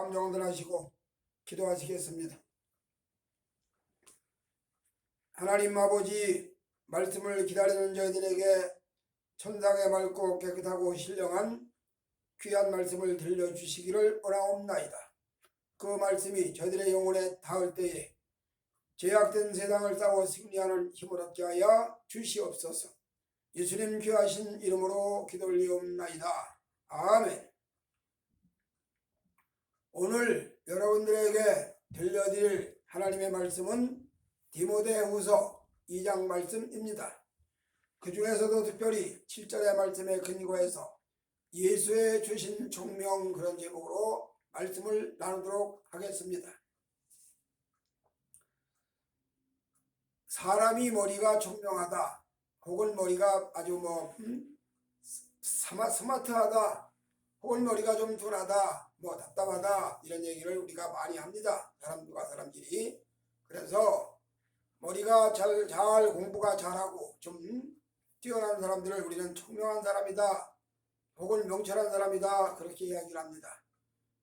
방정들 하시고 기도하시겠습니다. 하나님 아버지, 말씀을 기다리는 저희들에게 천상의 맑고 깨끗하고 신령한 귀한 말씀을 들려주시기를 원하옵나이다. 그 말씀이 저희들의 영혼에 닿을 때에 죄악된 세상을 싸워 승리하는 힘을 얻게 하여 주시옵소서. 예수님 귀하신 이름으로 기도 올리옵나이다. 아멘. 오늘 여러분들에게 들려드릴 하나님의 말씀은 디모데후서 2장 말씀입니다. 그 중에서도 특별히 7절의 말씀에 근거해서 예수의 주신 총명, 그런 제목으로 말씀을 나누도록 하겠습니다. 사람이 머리가 총명하다, 혹은 머리가 아주 스마트하다, 혹은 머리가 좀 둔하다, 답답하다, 이런 얘기를 우리가 많이 합니다. 사람들과 사람끼리. 그래서 머리가 잘 공부가 잘하고 좀 뛰어난 사람들을 우리는 총명한 사람이다, 혹은 명철한 사람이다, 그렇게 이야기를 합니다.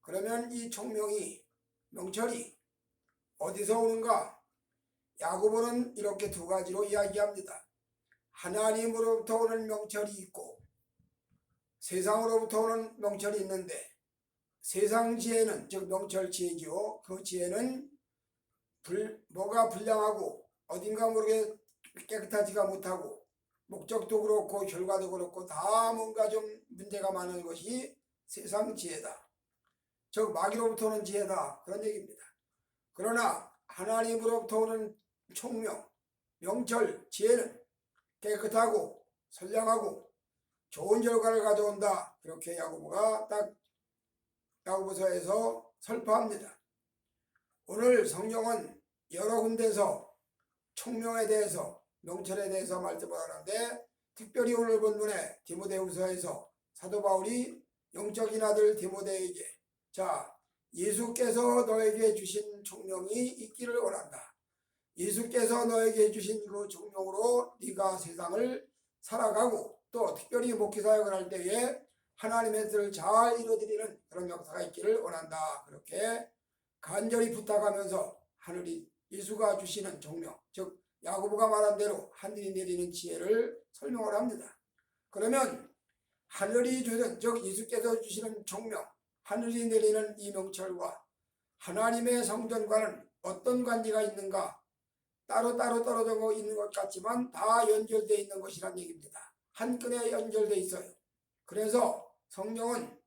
그러면 이 총명이, 명철이 어디서 오는가? 야고보는 이렇게 두 가지로 이야기합니다. 하나님으로부터 오는 명철이 있고 세상으로부터 오는 명철이 있는데, 세상 지혜는, 즉 명철 지혜지요, 그 지혜는 뭐가 불량하고 어딘가 모르게 깨끗하지가 못하고 목적도 그렇고 결과도 그렇고 다 뭔가 좀 문제가 많은 것이 세상 지혜다, 즉 마귀로부터 오는 지혜다, 그런 얘기입니다. 그러나 하나님으로부터 오는 총명, 명철, 지혜는 깨끗하고 선량하고 좋은 결과를 가져온다, 그렇게 야고보가 딱 야고보서에서 설파합니다. 오늘 성경은 여러 군데서 총명에 대해서, 명철에 대해서 말씀을 하는데, 특별히 오늘 본문에 디모데후서에서 사도 바울이 영적인 아들 디모데에게, 예수께서 너에게 주신 총명이 있기를 원한다. 예수께서 너에게 주신 그 총명으로 네가 세상을 살아가고 또 특별히 목회사역을 할 때에 하나님의 뜻을 잘 이루어드리는 그런 역사가 있기를 원한다, 그렇게 간절히 부탁하면서 하늘이 예수가 주시는 총명, 즉 야고보가 말한 대로 하늘이 내리는 지혜를 설명을 합니다. 그러면 하늘이 주는, 즉 예수께서 주시는 총명, 하늘이 내리는 이 명철과 하나님의 성전과는 어떤 관계가 있는가? 따로따로 떨어져 있는 것 같지만 다 연결되어 있는 것이란 얘기입니다. 한 끈에 연결되어 있어요. 그래서 성경은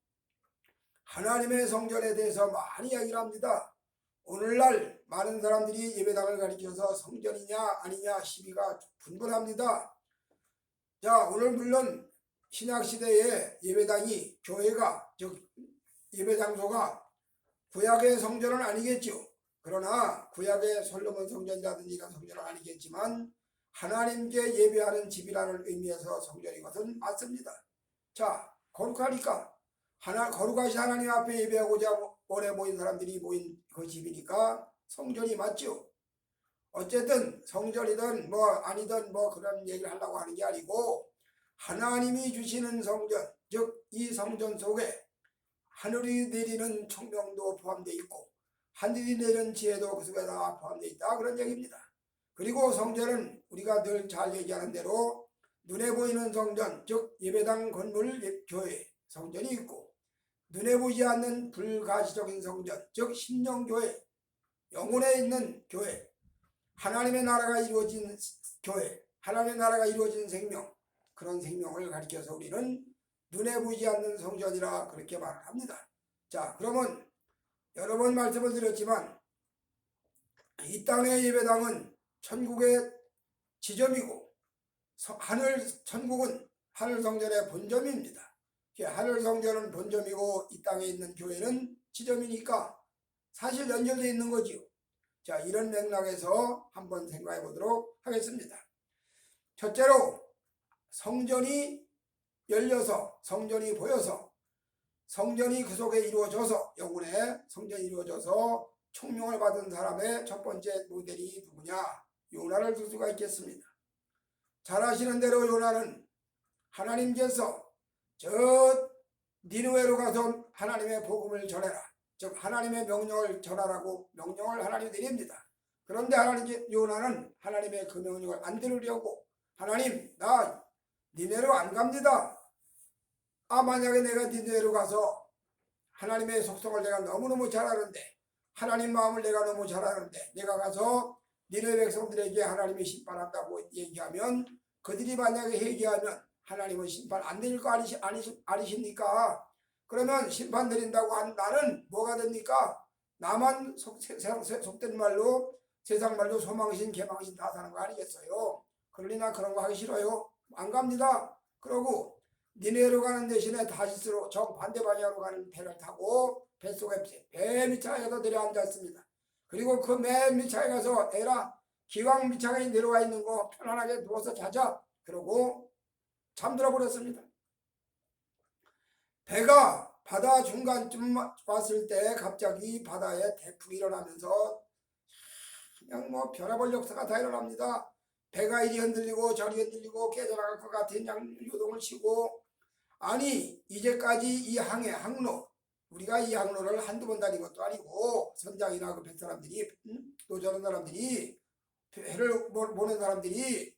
하나님의 성전에 대해서 많이 이야기를 합니다. 오늘날 많은 사람들이 예배당을 가리켜서 성전이냐 아니냐 시비가 분분합니다. 오늘 물론 신약시대의 예배당이, 교회가, 즉 예배장소가 구약의 성전은 아니겠죠. 그러나 구약의 솔로몬 성전이라든지 이런 성전은 아니겠지만 하나님께 예배하는 집이라는 의미에서 성전인 것은 맞습니다. 거룩하니까, 거룩하신 하나님 앞에 예배하고자 오래 모인 사람들이 모인 그 집이니까 성전이 맞죠. 어쨌든 성전이든 아니든 그런 얘기를 하려고 하는 게 아니고, 하나님이 주시는 성전, 즉 이 성전 속에 하늘이 내리는 총명도 포함되어 있고 하늘이 내리는 지혜도 그 속에 다 포함되어 있다, 그런 얘기입니다. 그리고 성전은 우리가 늘 잘 얘기하는 대로 눈에 보이는 성전, 즉 예배당, 건물, 교회, 성전이 있고, 눈에 보이지 않는 불가시적인 성전, 즉 심령교회, 영혼에 있는 교회, 하나님의 나라가 이루어진 교회, 하나님의 나라가 이루어진 생명, 그런 생명을 가리켜서 우리는 눈에 보이지 않는 성전이라 그렇게 말을 합니다. 그러면 여러 번 말씀을 드렸지만 이 땅의 예배당은 천국의 지점이고 천국은 하늘 성전의 본점입니다. 하늘 성전은 본점이고 이 땅에 있는 교회는 지점이니까 사실 연결되어 있는 거지요. 이런 맥락에서 한번 생각해 보도록 하겠습니다. 첫째로, 성전이 열려서, 성전이 보여서, 성전이 그 속에 이루어져서, 영혼의 성전이 이루어져서 총명을 받은 사람의 첫 번째 모델이 누구냐? 요나를 들 수가 있겠습니다. 잘 아시는 대로 요나는 하나님께서 저 니느웨로 가서 하나님의 복음을 전해라, 즉 하나님의 명령을 전하라고 명령을 하나님이 내립니다. 그런데 하나님 요나는 하나님의 그 명령을 안 들으려고 하나님 나 니네로 안 갑니다. 만약에 내가 니네로 가서 하나님의 속성을 내가 너무너무 잘 아는데 하나님 마음을 내가 너무 잘 아는데 내가 가서 니네 백성들에게 하나님이 심판한다고 얘기하면 그들이 만약에 회개하면 하나님은 심판 안 내릴 거 아니십니까? 그러면 심판 내린다고 한 나는 뭐가 됩니까? 나만 속된 말로 세상 말로 소망신 개망신 다 사는 거 아니겠어요? 그러니 나 그런 거 하기 싫어요. 안 갑니다. 그러고 니네로 가는 대신에 다시스로 정반대 방향으로 가는 배를 타고 뱃속에 배 밑창에서 내려앉았습니다. 그리고 그 맨 밑창에 가서 에라 기왕 밑창에 내려와 있는 거 편안하게 누워서 자자. 그러고 잠들어 버렸습니다. 배가 바다 중간쯤 왔을 때 갑자기 바다에 대풍이 일어나면서 그냥 뭐 별의별 역사가 다 일어납니다. 배가 이리 흔들리고 저리 흔들리고 깨져나갈 것 같은 요동을 치고 아니 이제까지 이 항로 우리가 이 항로를 한두 번 다닌 것도 아니고 선장이나 그 뱃사람들이 또 저런 사람들이 배를 보는 사람들이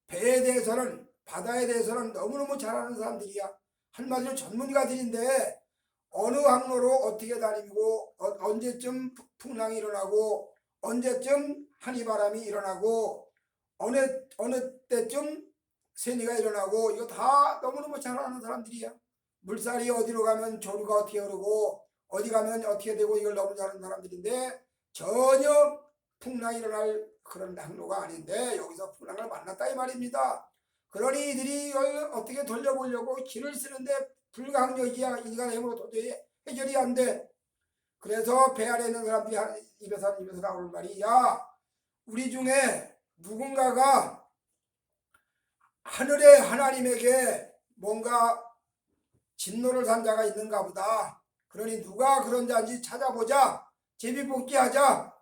배에 대해서는 바다에 대해서는 너무너무 잘 아는 사람들이야. 한마디로 전문가들인데 어느 항로로 어떻게 다니고 언제쯤 풍랑이 일어나고 언제쯤 한이바람이 일어나고 어느 때쯤 세니가 일어나고 이거 다 너무너무 잘 아는 사람들이야. 물살이 어디로 가면 조류가 어떻게 흐르고 어디 가면 어떻게 되고 이걸 너무 잘 아는 사람들인데 전혀 풍랑이 일어날 그런 항로가 아닌데 여기서 풍랑을 만났다 이 말입니다. 그러니 이들이 이걸 어떻게 돌려보려고 길을 쓰는데 불가항력이야. 인간의 힘으로 도저히 해결이 안 돼. 그래서 배 안에 있는 사람들이 입에서 나오는 말이 야 우리 중에 누군가가 하늘의 하나님에게 뭔가 진노를 산 자가 있는가 보다. 그러니 누가 그런 자인지 찾아보자. 제비뽑기하자.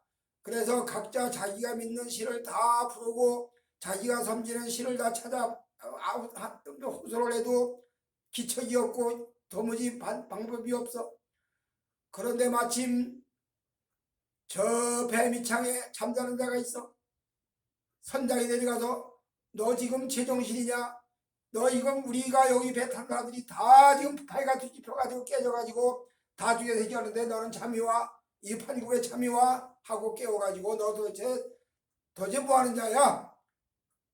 그래서 각자 자기가 믿는 신을 다 부르고 자기가 섬기는 신을 다 찾아 호소를 해도 기척이 없고 도무지 방법이 없어. 그런데 마침 저 배 밑창에 잠자는 자가 있어. 선장이 내려가서 너 지금 제정신이냐? 너 이건 우리가 여기 배 탄 사람들이 다 지금 파이가 뒤집혀가지고 깨져가지고 다 죽여서 얘기하는데 너는 잠이 와? 이 판국에 잠이 와? 하고 깨워가지고 너 도대체 뭐하는 자야?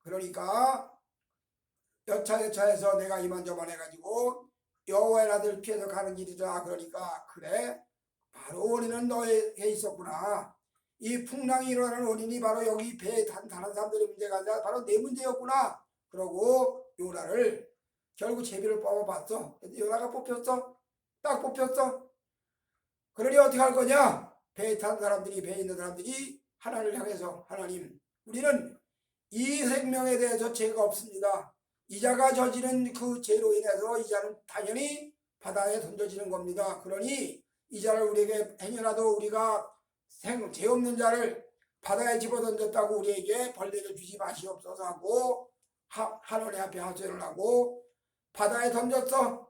그러니까 여차여차해서 내가 이만저만 해가지고 여호와의 아들 피해서 가는 길이다. 그러니까 그래 바로 원인은 너에게 있었구나. 이 풍랑이 일어나는 원인이 바로 여기 배에 탄 다른 사람들의 문제가 아니라 바로 내 문제였구나. 그러고 요나를 결국 제비를 뽑아봤어. 요나가 뽑혔어. 딱 뽑혔어. 그러니 어떻게 할 거냐? 배에 탄 사람들이 배에 있는 사람들이 하나님을 향해서 하나님 우리는 이 생명에 대해서 죄가 없습니다. 이자가 저지른 그 죄로 인해서 이자는 당연히 바다에 던져지는 겁니다. 그러니 이자를 우리에게 행여라도 우리가 죄 없는 자를 바다에 집어던졌다고 우리에게 벌레를 주지 마시옵소서 하고 하나님 앞에 하소연을 하고 바다에 던졌어.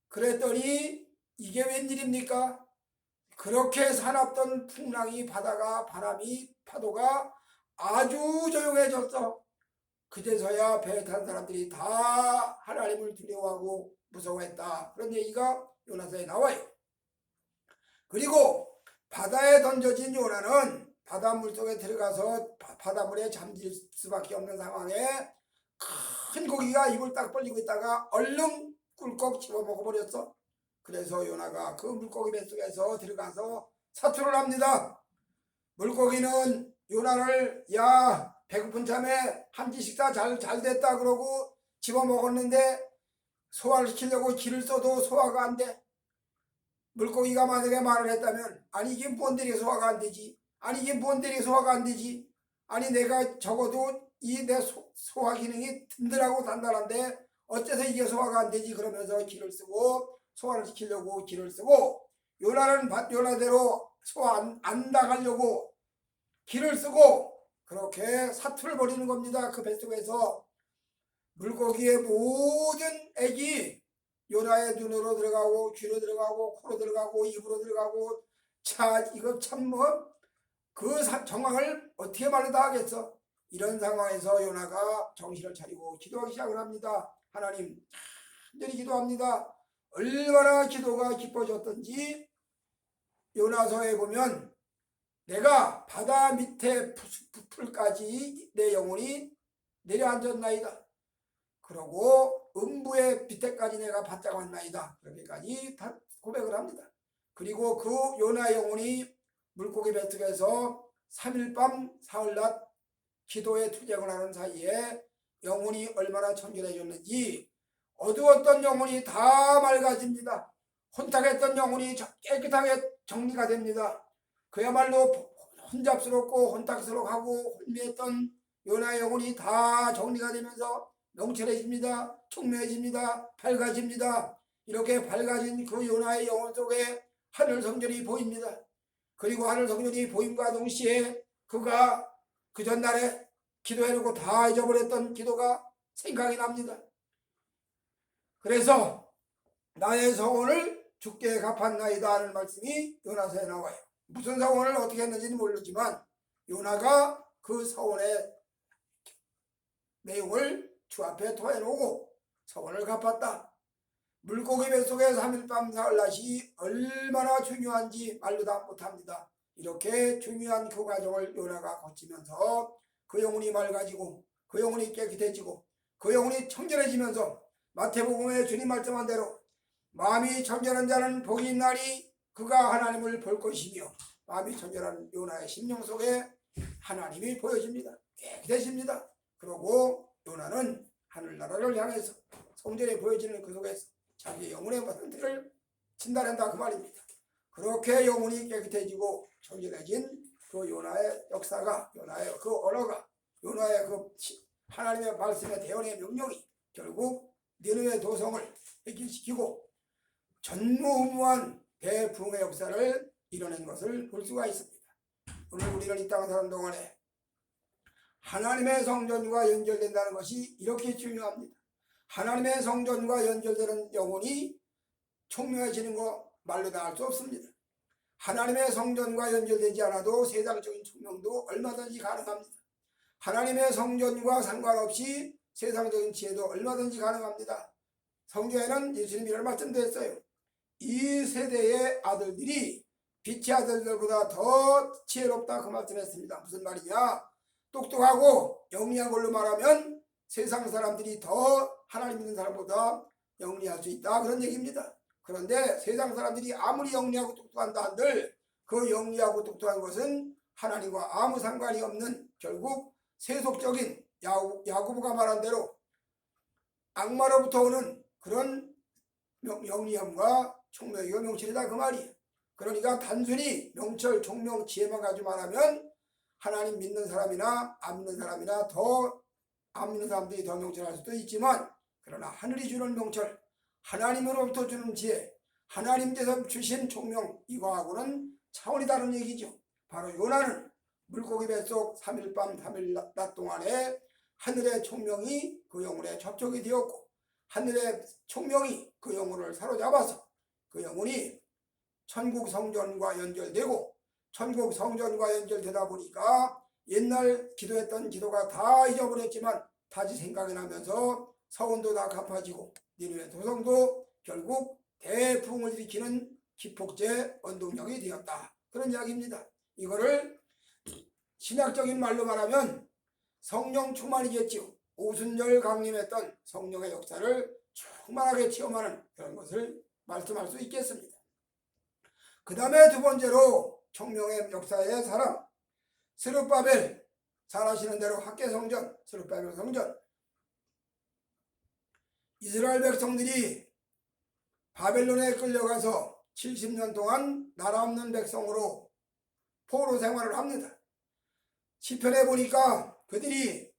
그랬더니 이게 웬일입니까? 그렇게 사납던 풍랑이 바람이 파도가 아주 조용해졌어. 그제서야 배에 탄 사람들이 다 하나님을 두려워하고 무서워했다. 그런 얘기가 요나서에 나와요. 그리고 바다에 던져진 요나는 바닷물 속에 들어가서 바닷물에 잠길 수밖에 없는 상황에 큰 고기가 입을 딱 벌리고 있다가 얼른 꿀꺽 집어 먹어버렸어. 그래서 요나가 그 물고기 뱃속에서 들어가서 사투를 합니다. 물고기는 요나를 야 배고픈 참에 한 끼 식사 잘 됐다 그러고 집어먹었는데 소화를 시키려고 기를 써도 소화가 안 돼. 물고기가 만약에 말을 했다면 아니 이게 뭔데리 소화가 안 되지? 아니 이게 뭔데리 소화가 안 되지? 아니 내가 적어도 이 내 소화 기능이 든든하고 단단한데 어째서 이게 소화가 안 되지? 그러면서 기를 쓰고 소화를 시키려고 기를 쓰고 요나는 요나대로 소화 안 나가려고 기를 쓰고 그렇게 사투를 벌이는 겁니다. 그 뱃속에서 물고기의 모든 액이 요나의 눈으로 들어가고 귀로 들어가고 코로 들어가고 입으로 들어가고 자 이거 참 뭐 그 정황을 어떻게 말로 다 하겠어. 이런 상황에서 요나가 정신을 차리고 기도하기 시작을 합니다. 하나님 간절히 기도합니다. 얼마나 기도가 깊어졌던지 요나서에 보면 내가 바다 밑에 풀까지 내 영혼이 내려앉았나이다. 그러고 음부의 빛에까지 내가 바짝 왔나이다. 그렇게까지 다 고백을 합니다. 그리고 그 요나 영혼이 물고기 뱃속에서 3일 밤 사흘 낮 기도에 투쟁을 하는 사이에 영혼이 얼마나 청결해졌는지 어두웠던 영혼이 다 맑아집니다. 혼탁했던 영혼이 깨끗하게 정리가 됩니다. 그야말로 혼잡스럽고 혼탁스럽고 혼미했던 요나의 영혼이 다 정리가 되면서 명철해집니다. 총명해집니다. 밝아집니다. 이렇게 밝아진 그 요나의 영혼 속에 하늘 성전이 보입니다. 그리고 하늘 성전이 보임과 동시에 그가 그 전날에 기도해놓고 다 잊어버렸던 기도가 생각이 납니다. 그래서 나의 서원을 주께 갚았나이다 하는 말씀이 요나서에 나와요. 무슨 서원을 어떻게 했는지는 모르지만 요나가 그 서원의 내용을 주 앞에 토해놓고 서원을 갚았다. 물고기 뱃속에 3일 밤 사흘 낮이 얼마나 중요한지 말로 다 못합니다. 이렇게 중요한 그 과정을 요나가 거치면서 그 영혼이 맑아지고 그 영혼이 깨끗해지고 그 영혼이 청결해지면서 마태복음에 주님 말씀한 대로 마음이 청결한 자는 복이 있나니 그가 하나님을 볼 것이며 마음이 청결한 요나의 심령 속에 하나님이 보여집니다. 깨끗해집니다. 그러고 요나는 하늘나라를 향해서 성전에 보여지는 그 속에서 자기 영혼의 모습들을 진단한다 그 말입니다. 그렇게 영혼이 깨끗해지고 청결해진 그 요나의 역사가 요나의 그 언어가 요나의 그 하나님의 말씀의 대언의 명령이 결국 니느웨 도성을 해결시키고 전무후무한 대붕의 역사를 이뤄낸 것을 볼 수가 있습니다. 오늘 우리는 이 땅에 사는 동안에 하나님의 성전과 연결된다는 것이 이렇게 중요합니다. 하나님의 성전과 연결되는 영혼이 총명해지는 거 말로 다 할 수 없습니다. 하나님의 성전과 연결되지 않아도 세상적인 총명도 얼마든지 가능합니다. 하나님의 성전과 상관없이 세상적인 지혜도 얼마든지 가능합니다. 성경에는 예수님이 이런 말씀도 했어요. 이 세대의 아들들이 빛의 아들들보다 더 지혜롭다 그 말씀했습니다. 무슨 말이냐? 똑똑하고 영리한 걸로 말하면 세상 사람들이 더 하나님 믿는 사람보다 영리할 수 있다 그런 얘기입니다. 그런데 세상 사람들이 아무리 영리하고 똑똑한다 한들 그 영리하고 똑똑한 것은 하나님과 아무 상관이 없는 결국 세속적인 야고보가 말한 대로 악마로부터 오는 그런 영리함과 총명이고 명철이다 그 말이에요. 그러니까 단순히 명철, 총명, 지혜만 가지고만 하면 하나님 믿는 사람이나 안 믿는 사람이나 더 안 믿는 사람들이 더 명철할 수도 있지만 그러나 하늘이 주는 명철, 하나님으로부터 주는 지혜, 하나님께서 주신 총명 이거하고는 차원이 다른 얘기죠. 바로 요나는 물고기 뱃속 3일 밤 3일 낮 동안에 하늘의 총명이 그 영혼에 접촉이 되었고 하늘의 총명이 그 영혼을 사로잡아서 그 영혼이 천국 성전과 연결되고 천국 성전과 연결되다 보니까 옛날 기도했던 기도가 다 잊어버렸지만 다시 생각이 나면서 서원도 다 갚아지고 니느웨 도성도 결국 대풍을 일으키는 기폭제 원동력이 되었다. 그런 이야기입니다. 이거를 신학적인 말로 말하면 성령 충만이겠지요. 오순절 강림했던 성령의 역사를 충만하게 체험하는 그런 것을 말씀할 수 있겠습니다. 그 다음에 두 번째로 총명의 역사의 사람 스룹바벨 잘 아시는 대로 학개성전 스룹바벨 성전 이스라엘 백성들이 바벨론에 끌려가서 70년 동안 나라 없는 백성으로 포로 생활을 합니다. 시편에 보니까 그들이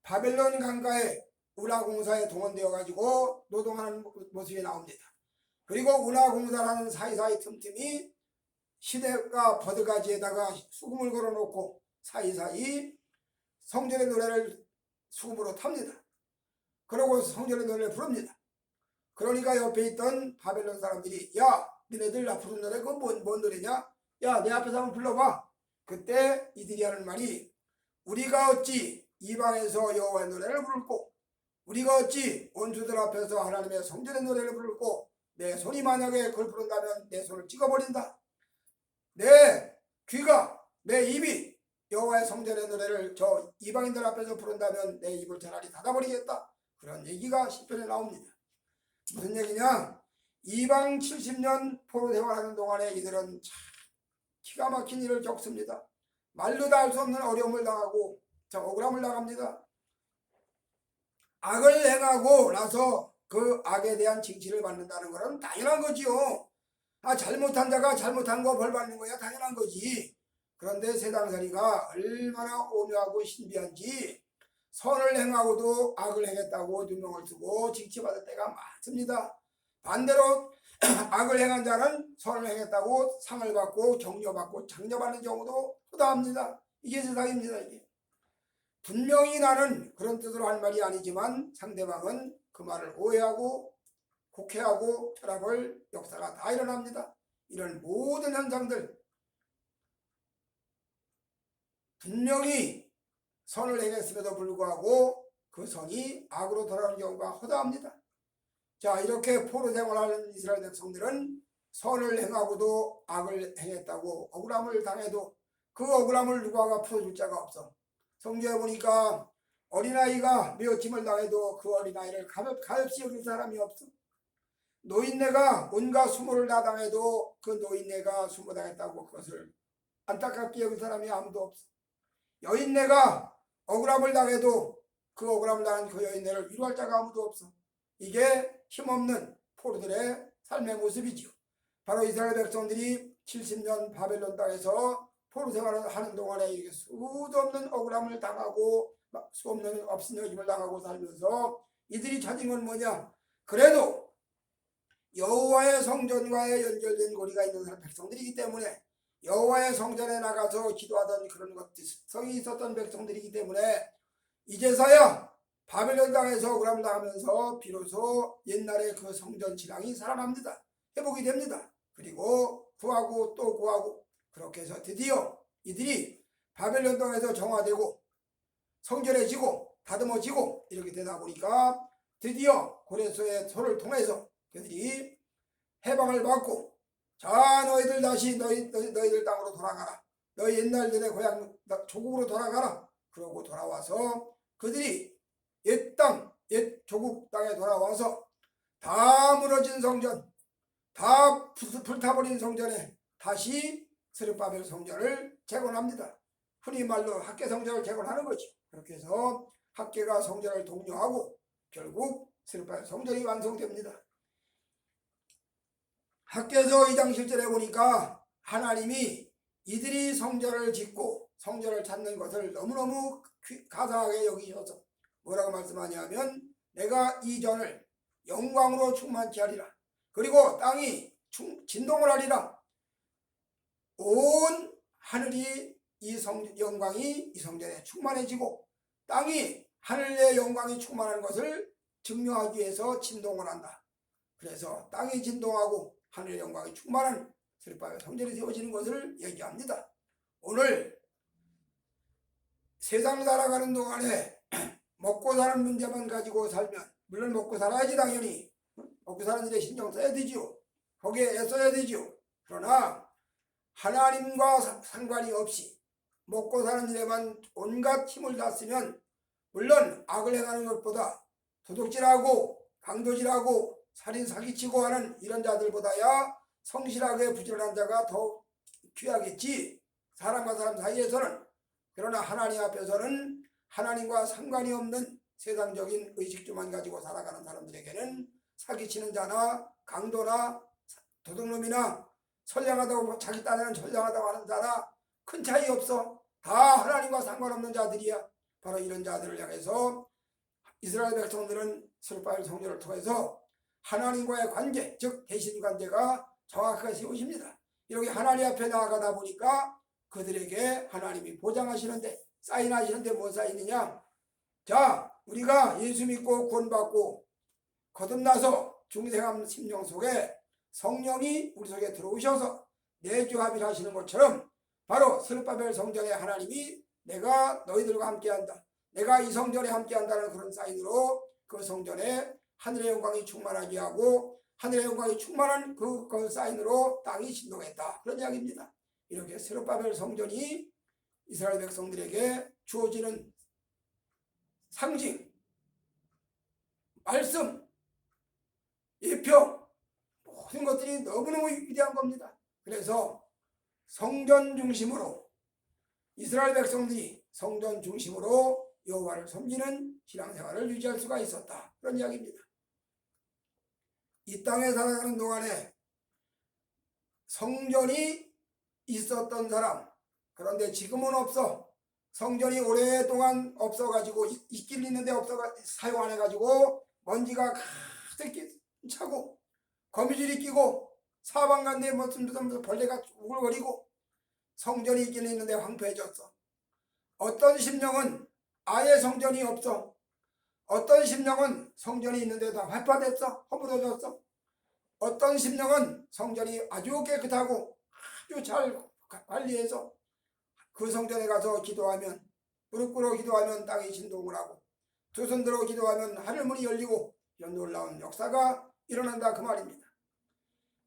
바벨론 강가에 운하공사에 동원되어 가지고 노동하는 모습이 나옵니다. 그리고 운하공사라는 사이사이 틈틈이 시댁과 버드가지에다가 수금을 걸어놓고 사이사이 성전의 노래를 수금으로 탑니다. 그리고 성전의 노래를 부릅니다. 그러니까 옆에 있던 바벨론 사람들이 야 니네들 나 부른 노래 그건 뭔 노래냐? 야 내 앞에서 한번 불러봐. 그때 이들이 하는 말이 우리가 어찌 이방에서 여호와의 노래를 부를꼬 우리가 어찌 원수들 앞에서 하나님의 성전의 노래를 부를꼬 내 손이 만약에 그걸 부른다면 내 손을 찍어버린다. 내 귀가 내 입이 여호와의 성전의 노래를 저 이방인들 앞에서 부른다면 내 입을 차라리 닫아버리겠다. 그런 얘기가 시편에 나옵니다. 무슨 얘기냐? 이방 70년 포로 생활하는 동안에 이들은 참 기가 막힌 일을 겪습니다. 말로 다 할 수 없는 어려움을 당하고 참 억울함을 당합니다. 악을 행하고 나서 그 악에 대한 징치를 받는다는 것은 당연한 거지요. 잘못한 자가 잘못한 거 벌 받는 거야 당연한 거지. 그런데 세상살이가 얼마나 오묘하고 신비한지 선을 행하고도 악을 행했다고 누명을 쓰고 징치받을 때가 많습니다. 반대로 악을 행한 자는 선을 행했다고 상을 받고 격려받고 장려받는 경우도 허다합니다. 이게 세상입니다. 이게 분명히 나는 그런 뜻으로 한 말이 아니지만 상대방은 그 말을 오해하고 곡해하고 철학을 역사가 다 일어납니다. 이런 모든 현상들 분명히 선을 행했음에도 불구하고 그 선이 악으로 돌아가는 경우가 허다합니다. 자, 이렇게 포로 생활하는 이스라엘 백성들은 선을 행하고도 악을 행했다고 억울함을 당해도 그 억울함을 누가 풀어줄 자가 없어. 성경에 보니까 어린아이가 미워짐을 당해도 그 어린아이를 가엾이 여길 사람이 없어. 노인네가 온갖 수모를 다 당해도 그 노인네가 수모당했다고 그것을 안타깝게 여길 사람이 아무도 없어. 여인네가 억울함을 당해도 그 억울함을 당한 그 여인네를 위로할 자가 아무도 없어. 이게 힘없는 포로들의 삶의 모습이지요. 바로 이스라엘 백성들이 70년 바벨론 땅에서 포로 생활을 하는 동안에 이렇게 수도 없는 억울함을 당하고 수 없는 없은 여김을 당하고 살면서 이들이 찾은 건 뭐냐? 그래도 여호와의 성전과의 연결된 고리가 있는 사람 백성들이기 때문에 여호와의 성전에 나가서 기도하던 그런 성이 있었던 백성들이기 때문에 이제서야 바벨론 땅에서 억울함을 당하면서 비로소 옛날의 그 성전 신앙이 살아납니다. 회복이 됩니다. 그리고 구하고 또 구하고 그렇게 해서 드디어 이들이 바벨론 땅에서 정화되고 성전해지고 다듬어지고 이렇게 되다 보니까 드디어 고레스의 소를 통해서 그들이 해방을 받고 자 너희들 다시 너희들 땅으로 돌아가라. 너희 옛날들의 고향 조국으로 돌아가라. 그러고 돌아와서 그들이 옛 땅, 옛 조국 땅에 돌아와서 다 무너진 성전, 다 불타버린 성전에 다시 스룹바벨 성전을 재건합니다. 흔히 말로 학계 성전을 재건하는 거죠. 그렇게 해서 학계가 성전을 독려하고 결국 스룹바벨 성전이 완성됩니다. 학계서 2장 7절에 보니까 하나님이 이들이 성전을 짓고 성전을 찾는 것을 너무너무 가사하게 여기셔서 뭐라고 말씀하냐면 내가 이 전을 영광으로 충만케 하리라. 그리고 땅이 진동을 하리라. 온 하늘이 영광이 이 성전에 충만해지고 땅이 하늘의 영광이 충만한 것을 증명하기 위해서 진동을 한다. 그래서 땅이 진동하고 하늘의 영광이 충만한 스룹바벨 성전이 세워지는 것을 얘기합니다. 오늘 세상 살아가는 동안에 먹고 사는 문제만 가지고 살면 물론 먹고 살아야지 당연히 먹고 사는 일에 신경 써야 되지요. 거기에 애써야 되지요. 그러나 하나님과 상관이 없이 먹고 사는 일에만 온갖 힘을 다 쓰면 물론 악을 행하는 것보다 도둑질하고 강도질하고 살인 사기치고 하는 이런 자들보다야 성실하게 부지런한 자가 더 귀하겠지. 사람과 사람 사이에서는. 그러나 하나님 앞에서는 하나님과 상관이 없는 세상적인 의식주만 가지고 살아가는 사람들에게는 사기치는 자나 강도나 도둑놈이나 선량하다고 자기 딴에는 선량하다고 하는 자나 큰 차이 없어. 다 하나님과 상관없는 자들이야. 바로 이런 자들을 향해서 이스라엘 백성들은 스룹바벨 성전을 통해서 하나님과의 관계, 즉 대신 관계가 정확하게 세우십니다. 이렇게 하나님 앞에 나아가다 보니까 그들에게 하나님이 보장하시는데 사인하시는데 뭐 사인이냐? 자, 우리가 예수 믿고 구원받고 거듭나서 중생한 심령 속에 성령이 우리 속에 들어오셔서 내주합의를 하시는 것처럼 바로 스룹바벨 성전에 하나님이 내가 너희들과 함께한다, 내가 이 성전에 함께한다는 그런 사인으로 그 성전에 하늘의 영광이 충만하게 하고 하늘의 영광이 충만한 그 사인으로 땅이 진동했다, 그런 이야기입니다. 이렇게 스룹바벨 성전이 이스라엘 백성들에게 주어지는 상징, 말씀, 예표, 모든 것들이 너무너무 위대한 겁니다. 그래서 성전 중심으로 이스라엘 백성들이 성전 중심으로 여호와를 섬기는 신앙생활을 유지할 수가 있었다, 그런 이야기입니다. 이 땅에 살아가는 동안에 성전이 있었던 사람, 그런데 지금은 없어. 성전이 오랫동안 없어가지고 있긴 있는데 사용 안 해가지고 먼지가 가득 차고 거미줄이 끼고 사방간에 무슨 벌레가 우글거리고 성전이 있긴 있는데 황폐해졌어. 어떤 심령은 아예 성전이 없어. 어떤 심령은 성전이 있는데 다 회파됐어, 허물어졌어. 어떤 심령은 성전이 아주 깨끗하고 아주 잘 관리해서 그 성전에 가서 기도하면, 무릎 꿇어 기도하면 땅이 진동을 하고 두 손 들어 기도하면 하늘문이 열리고 이런 놀라운 역사가 일어난다, 그 말입니다.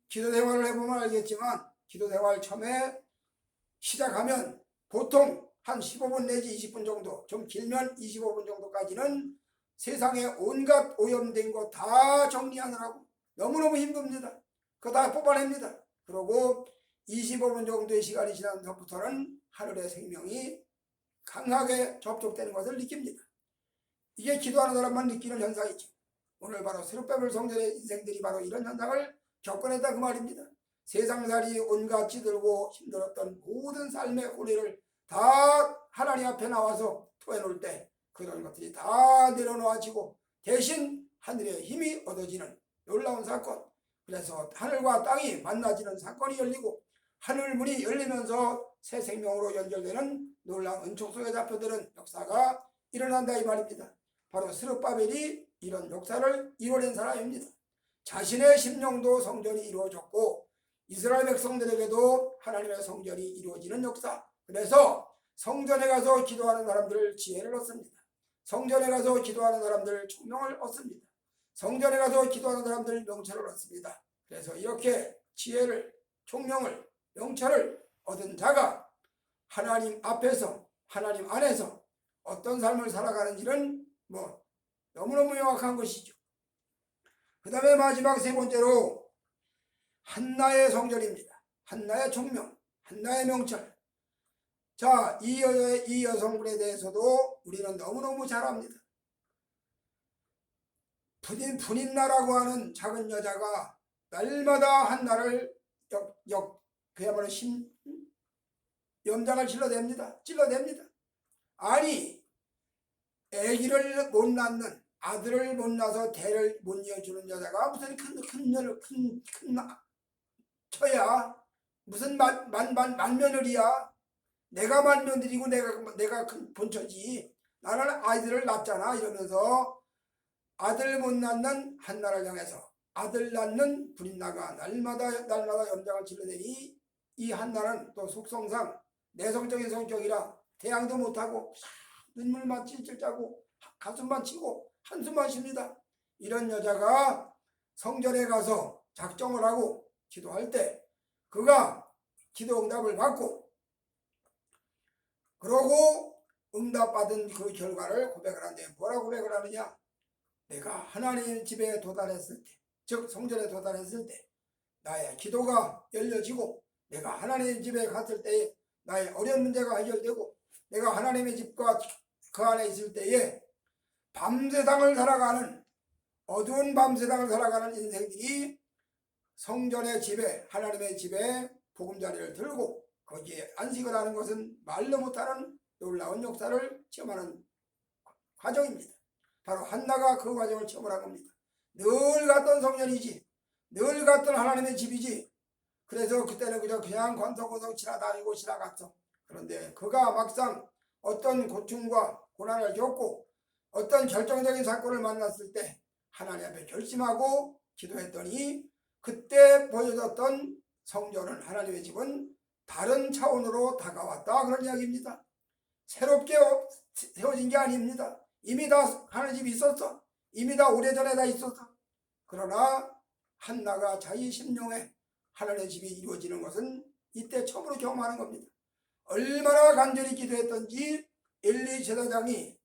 기도 생활을 해보면 알겠지만 기도 생활 처음에 시작하면 보통 한 15분 내지 20분 정도, 좀 길면 25분 정도까지는 세상에 온갖 오염된 거 다 정리하느라고 너무너무 힘듭니다. 그거 다 뽑아냅니다. 그러고 25분 정도의 시간이 지난 후부터는 하늘의 생명이 강하게 접촉되는 것을 느낍니다. 이게 기도하는 사람만 느끼는 현상이죠. 오늘 바로 스룹바벨 성전의 인생들이 바로 이런 현상을 겪어냈다, 그 말입니다. 세상살이 온갖 찌들고 힘들었던 모든 삶의 고뇌를 다 하나님 앞에 나와서 토해놓을 때 그런 것들이 다 내려놓아지고 대신 하늘의 힘이 얻어지는 놀라운 사건, 그래서 하늘과 땅이 만나지는 사건이 열리고 하늘문이 열리면서 새 생명으로 연결되는 놀라운 은총 속에 잡혀드는 역사가 일어난다, 이 말입니다. 바로 스룹바벨이 이런 역사를 이뤄낸 사람입니다. 자신의 심령도 성전이 이루어졌고 이스라엘 백성들에게도 하나님의 성전이 이루어지는 역사, 그래서 성전에 가서 기도하는 사람들 지혜를 얻습니다. 성전에 가서 기도하는 사람들 총명을 얻습니다. 성전에 가서 기도하는 사람들 명철을 얻습니다. 그래서 이렇게 지혜를, 총명을, 명철을 얻은 자가 하나님 앞에서, 하나님 안에서 어떤 삶을 살아가는지는 너무너무 명확한 것이죠. 그 다음에 마지막 세 번째로 한나의 성전입니다. 한나의 총명, 한나의 명철. 자, 이 여성분에 대해서도 우리는 너무너무 잘 압니다. 분인나라고 하는 작은 여자가 날마다 한나를 그야말로 염장을 찔러댑니다. 아니, 아기를 못 낳는, 아들을 못 낳아서 대를 못 이어주는 여자가 무슨 큰 처야, 무슨 만며느리야. 내가 만며느리고 내가 큰 본처지. 나는 아이들을 낳잖아. 이러면서 아들 못 낳는 한나를 향해서 아들 낳는 분인나가 날마다 염장을 찔러대니 이 한나는 또 속성상 내성적인 성격이라 대항도 못하고 눈물만 찔찔 짜고 가슴만 치고 한숨만 쉽니다. 이런 여자가 성전에 가서 작정을 하고 기도할 때 그가 기도 응답을 받고 그러고 응답받은 그 결과를 고백을 하는데 뭐라고 고백을 하느냐? 내가 하나님 집에 도달했을 때, 즉 성전에 도달했을 때 나의 기도가 열려지고 내가 하나님 집에 갔을 때에 나의 어려운 문제가 해결되고 내가 하나님의 집과 그 안에 있을 때에 밤세상을 살아가는, 어두운 밤세상을 살아가는 인생들이 성전의 집에, 하나님의 집에 보금자리를 들고 거기에 안식을 하는 것은 말로 못하는 놀라운 역사를 체험하는 과정입니다. 바로 한나가 그 과정을 체험을 한 겁니다. 늘 갔던 성전이지, 늘 갔던 하나님의 집이지. 그래서 그때는 그냥 건성건성 지나다니고 지나갔어. 그런데 그가 막상 어떤 고충과 고난을 겪고 어떤 결정적인 사건을 만났을 때 하나님 앞에 결심하고 기도했더니 그때 보여줬던 성전은, 하나님의 집은 다른 차원으로 다가왔다, 그런 이야기입니다. 새롭게 세워진 게 아닙니다. 이미 다 하나님 집이 있었어. 이미 다 오래전에 다 있었어. 그러나 한나가 자기 심령에 하나님의 집이 이루어지는 것은 이때 처음으로 경험하는 겁니다. 얼마나 간절히 기도했던지 엘리 제사장이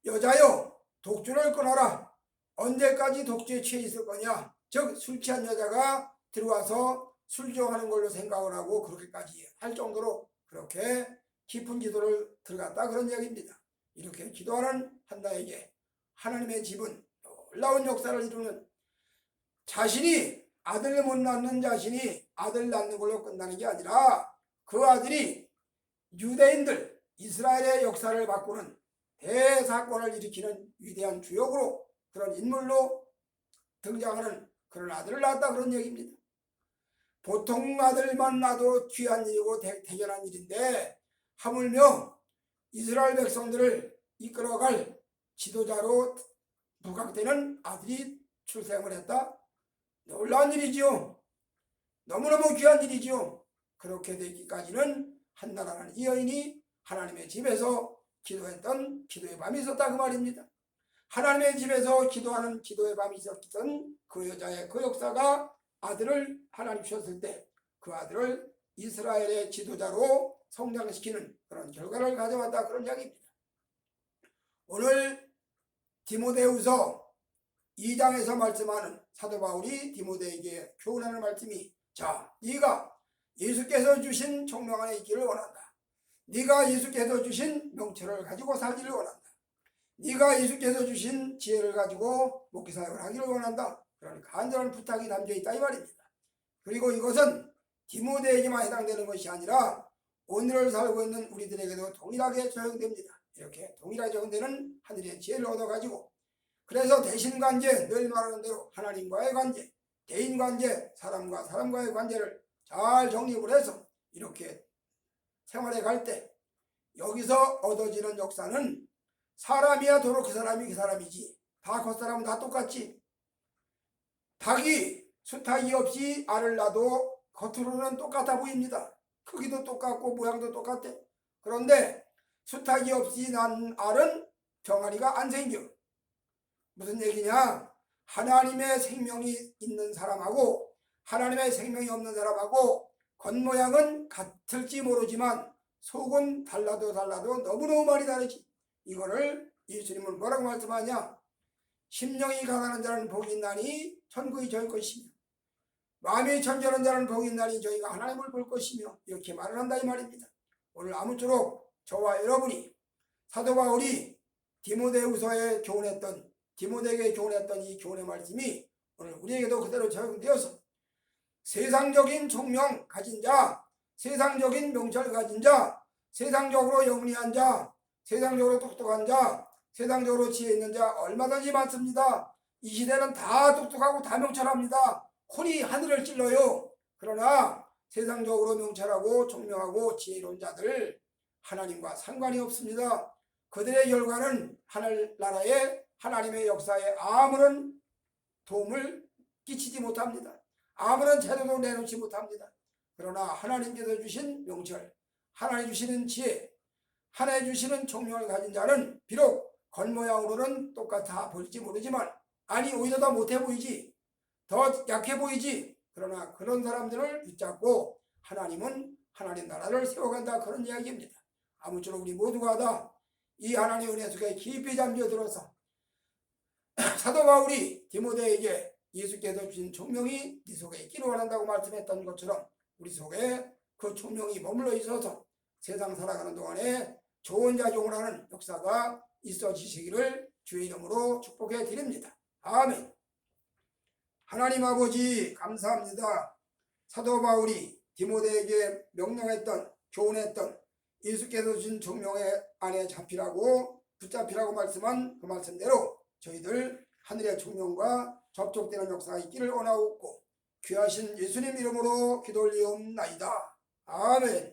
여자여 독주를 끊어라. 언제까지 독주에 취해 있을 거냐. 즉 술 취한 여자가 들어와서 술정하는 걸로 생각을 하고 그렇게까지 할 정도로 그렇게 깊은 기도를 들어갔다, 그런 이야기입니다. 이렇게 기도하는 한나에게 하나님의 집은 놀라운 역사를 이루는, 자신이 아들 못 낳는 자신이 아들 낳는 걸로 끝나는 게 아니라 그 아들이 유대인들 이스라엘의 역사를 바꾸는 대사건을 일으키는 위대한 주역으로, 그런 인물로 등장하는 그런 아들을 낳았다, 그런 얘기입니다. 보통 아들만 낳아도 귀한 일이고 대견한 일인데 하물며 이스라엘 백성들을 이끌어갈 지도자로 부각되는 아들이 출생을 했다. 놀라운 일이지요. 너무너무 귀한 일이지요. 그렇게 되기까지는 한나라는 이 여인이 하나님의 집에서 기도했던 기도의 밤이 있었다, 그 말입니다. 하나님의 집에서 기도하는 기도의 밤이 있었던 그 여자의 그 역사가 아들을 하나님 주셨을 때 그 아들을 이스라엘의 지도자로 성장시키는 그런 결과를 가져왔다, 그런 이야기입니다. 오늘 디모데후서 2장에서 말씀하는 사도 바울이 디모데에게 교훈하는 말씀이, 자, 네가 예수께서 주신 총명 안에 있기를 원한다. 네가 예수께서 주신 명철을 가지고 살기를 원한다. 네가 예수께서 주신 지혜를 가지고 목회사역을 하기를 원한다. 그런 간절한 부탁이 담겨있다, 이 말입니다. 그리고 이것은 디모데에게만 해당되는 것이 아니라 오늘을 살고 있는 우리들에게도 동일하게 적용됩니다. 이렇게 동일하게 적용되는 하늘의 지혜를 얻어가지고, 그래서 대신관계, 늘 말하는 대로 하나님과의 관계, 대인관계, 사람과 사람과의 관계를 잘 정립을 해서 이렇게 생활해 갈 때 여기서 얻어지는 역사는 사람이야 도로 그 사람이 그 사람이지, 다 겉사람은 다 똑같지. 닭이 수탉이 없이 알을 낳아도 겉으로는 똑같아 보입니다. 크기도 똑같고 모양도 똑같대. 그런데 수탉이 없이 난 알은 병아리가 안 생겨. 무슨 얘기냐? 하나님의 생명이 있는 사람하고 하나님의 생명이 없는 사람하고 겉모양은 같을지 모르지만 속은 달라도 너무너무 많이 다르지. 이거를 예수님은 뭐라고 말씀하냐? 심령이 가난한 자는 복이 있나니 천국이 저희 것이며 마음이 천전한 자는 복이 있나니 저희가 하나님을 볼 것이며, 이렇게 말을 한다, 이 말입니다. 오늘 아무쪼록 저와 여러분이 사도 바울이 디모데후서에 교훈했던, 디모데에게 교훈했던 이 교훈의 말씀이 오늘 우리에게도 그대로 적용되어서 세상적인 총명 가진 자, 세상적인 명철 가진 자, 세상적으로 영리한 자, 세상적으로 똑똑한 자, 세상적으로 지혜 있는 자 얼마든지 많습니다. 이 시대는 다 똑똑하고 다 명철합니다. 혼이 하늘을 찔러요. 그러나 세상적으로 명철하고 총명하고 지혜로운 자들 하나님과 상관이 없습니다. 그들의 결과는 하늘나라의 하나님의 역사에 아무런 도움을 끼치지 못합니다. 아무런 재료도 내놓지 못합니다. 그러나 하나님께서 주신 명철, 하나님 주시는 지혜, 하나님 주시는 총명을 가진 자는 비록 겉모양으로는 똑같아 보일지 모르지만, 아니 오히려 더 못해 보이지, 더 약해 보이지, 그러나 그런 사람들을 붙잡고 하나님은 하나님 나라를 세워간다, 그런 이야기입니다. 아무쪼록 우리 모두가 다 이 하나님의 은혜 속에 깊이 잠겨들어서 사도 바울이 디모데에게 예수께서 주신 총명이 네 속에 있기를 원한다고 말씀했던 것처럼 우리 속에 그 총명이 머물러 있어서 세상 살아가는 동안에 좋은 작용을 하는 역사가 있어지시기를 주의 이름으로 축복해 드립니다. 아멘. 하나님 아버지 감사합니다. 사도 바울이 디모데에게 명령했던, 교훈했던 예수께서 주신 총명의 안에 잡히라고, 붙잡히라고 말씀한 그 말씀대로 저희들 하늘의 총명과 접촉되는 역사가 있기를 원하옵고 귀하신 예수님 이름으로 기도 올리옵나이다. 아멘.